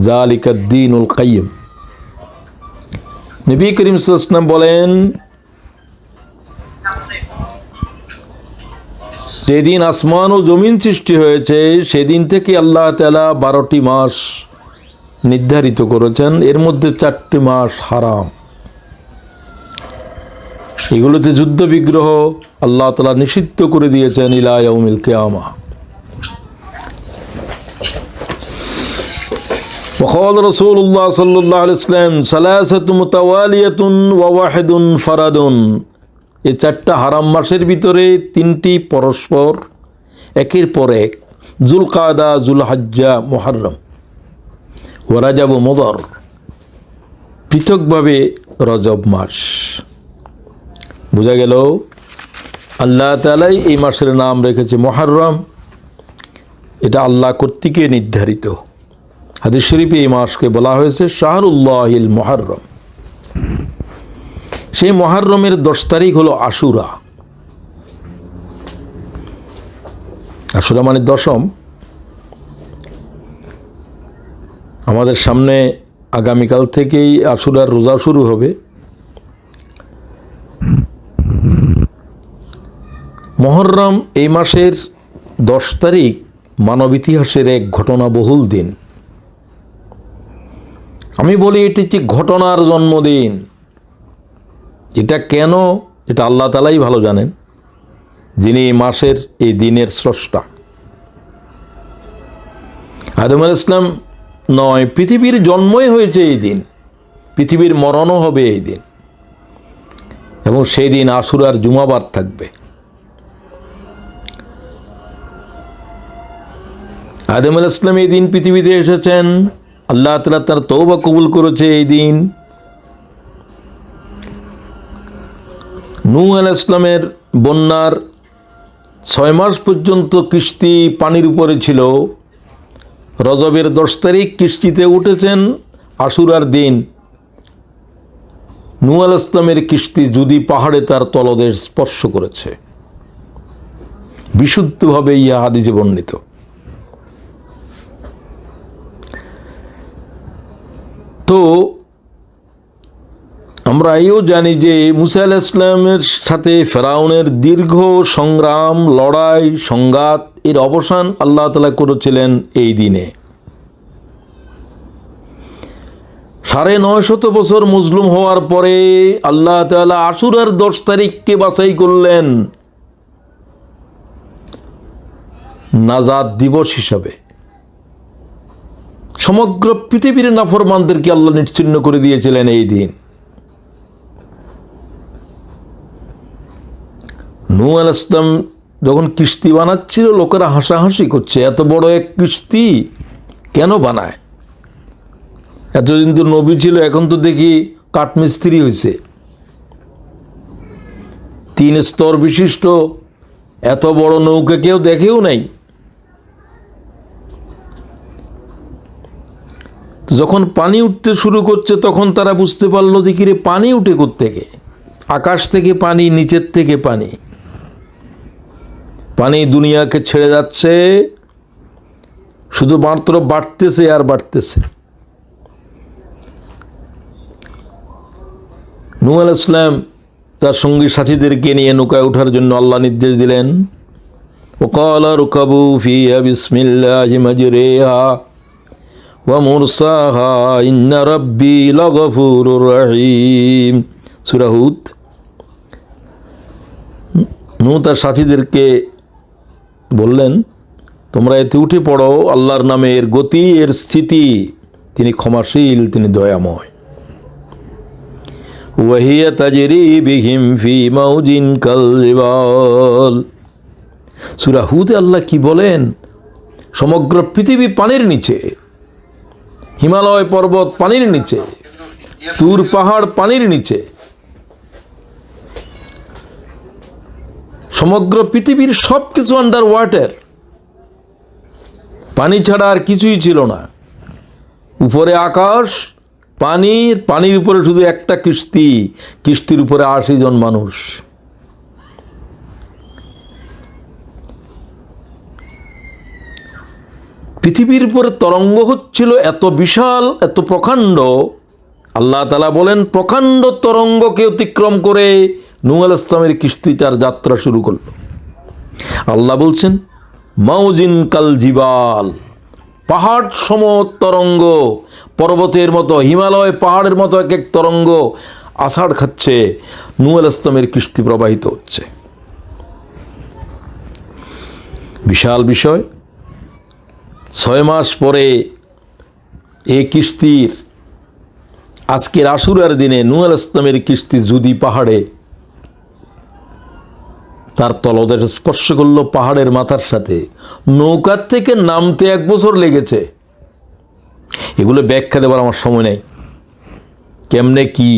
যালিকাদ দীনুল কাইয়্যিম। নবী করিম সাল্লাল্লাহু আলাইহি ওয়াসাল্লাম বলেন, যেদিন আসমান ও জমিন সৃষ্টি হয়েছে সেদিন থেকে আল্লাহ তাআলা 12টি মাস নির্ধারিত করেছেন, এর মধ্যে 4টি মাস হারাম। এগুলোতে যুদ্ধ বিগ্রহ আল্লাহ তাআলা নিষিদ্ধ করে দিয়েছেন ইলা ইয়াউমিল কিয়ামা। وقال رسول الله صلى الله عليه وسلم ثلاثة متوالية وواحد فرد। এই 4টা হারাম মাসের ভিতরে 3টি পরস্পর একের পর এক, যুলকাদা, যুলহজ্জা, মুহররম, ওয়া রাজব, মুদর, পৃথকভাবে রজব মাস। বোঝা গেল আল্লাহ তাআলাই এই মাসের নাম রেখেছে মুহররম, এটা আল্লাহ কর্তৃক নির্ধারিত। হাদিস শরীফে এই মাসকে বলা হয়েছে শাহরুল্লাহিল মুহররম। সেই মুহররমের 10 তারিখ হলো আশুরা। আশুরা মানে দশম। আমাদের সামনে আগামীকাল থেকেই আশুরার রোজা শুরু হবে। মুহররম এই মাসের 10 তারিখ মানব ইতিহাসের এক ঘটনাবহুল দিন। আমি বলি এটি হচ্ছে ঘটনার জন্মদিন। এটা কেন, এটা আল্লাহ তাআলাই ভালো জানেন, যিনি এই মাসের এই দিনের স্রষ্টা। আদম আলাইহিস সালাম নয়, পৃথিবীর জন্মই হয়েছে এই দিন, পৃথিবীর মরণও হবে এই দিন, এবং সেই দিন আশুরার জুমাবার থাকবে। আদম আলাইহিস সালাম এই দিন পৃথিবীতে এসেছেন, আল্লাহ তাআলা তার তওবা কবুল করেছে এই দিন। নূহ আলাইহিস সালামের বন্যার 6 মাস পর্যন্ত কিস্তি পানির উপরে ছিল। রজবের 10 তারিখ কিস্তিতে উঠেছেন, আশুরার দিন নূহ আলাইহিস সালামের কিস্তি যদি পাহাড়ে তার তলদেশ স্পর্শ করেছে। বিশুদ্ধভাবে ইহা হাদিসে বর্ণিত। তো আমরা এও জানি যে মুসা আলাইহিস সালামের সাথে ফেরাউনের দীর্ঘ সংগ্রাম, লড়াই, সংঘাত, এর অবসান আল্লাহ তাআলা করেছিলেন এই দিনে। 950 বছর মজলুম হওয়ার পরে আল্লাহ তাআলা আশুরার 10 তারিখকে বাছাই করলেন নাজাত দিবস হিসাবে। সমগ্র পৃথিবীর নাফরমানদেরকে আল্লাহ নিশ্চিহ্ন করে দিয়েছিলেন এই দিন। নূহ আলাইহিস সালাম যখন কিস্তি বানাচ্ছিল, লোকেরা হাসাহাসি করছে, এত বড় এক কিস্তি কেন বানায়? এতদিন তো নবী ছিল, এখন তো দেখি কাঠমিস্ত্রি হয়েছে। 3 স্তর বিশিষ্ট এত বড় নৌকা কেউ দেখেও নাই। তো যখন পানি উঠতে শুরু করছে তখন তারা বুঝতে পারলো যে কিরে পানি উঠে কোত্থেকে? আকাশ থেকে পানি, নিচের থেকে পানি, পানি দুনিয়াকে ছেড়ে যাচ্ছে, শুধু মাত্র বাড়তেছে আর বাড়তেছে। নূহ আলাইহিস সালাম তার সঙ্গী সাথীদেরকে নিয়ে নৌকায় ওঠার জন্য আল্লাহ নির্দেশ দিলেন, ওয়াকালা রুকাবু ফিহা বিসমিল্লাহি মাজরিহা ওয়া মুরসাহা ইন্না রাব্বি লাগফুরুর রহিম। সূরা হুদ। নূহ তার সাথীদেরকে বললেন, তোমরা এতে উঠে পড়ো, আল্লাহর নামে এর গতি, এর স্থিতি, তিনি ক্ষমাশীল, তিনি দয়াময়। ওয়াহিয়া তাজরি বিহিম ফি মাউজিন কাল জিবাল। সূরা হুদে আল্লাহ কি বলেন? সমগ্র পৃথিবী পানির নিচে, হিমালয় পর্বত পানির নিচে, তুর পাহাড় পানির নিচে, সমগ্র পৃথিবীর সব কিছু আন্ডার ওয়াটার। পানি ছাড়া আর কিছুই ছিল না। উপরে আকাশ, পানির উপরে শুধু একটা কিস্তি, কিস্তির উপরে 80 জন মানুষ। পৃথিবীর উপরে তরঙ্গ হচ্ছিল এত বিশাল, এত প্রকাণ্ড। আল্লাহ তাআলা বলেন, প্রকাণ্ড তরঙ্গকে অতিক্রম করে নূহ আলাইহিস সালামের কিস্তি তার যাত্রা শুরু করল। আল্লাহ বলছেন, মাউজিন কাল জিবাল, পাহাড় সম তরঙ্গ, পর্বতের মতো, হিমালয় পাহাড়ের মতো এক এক তরঙ্গ আষাঢ় খাচ্ছে, নূহ আলাইহিস সালামের কিস্তি প্রবাহিত হচ্ছে। বিশাল বিষয়। 6 মাস পরে এই কিস্তির, আজকের আশুরার দিনে নূহ আলাইহিস সালামের কিস্তি জুদি পাহাড়ে তার তলদেশ স্পর্শ করলো পাহাড়ের মাথার সাথে। নৌকার থেকে নামতে 1 বছর লেগেছে। এগুলো ব্যাখ্যা দেওয়ার আমার সময় নেই, কেমনে কি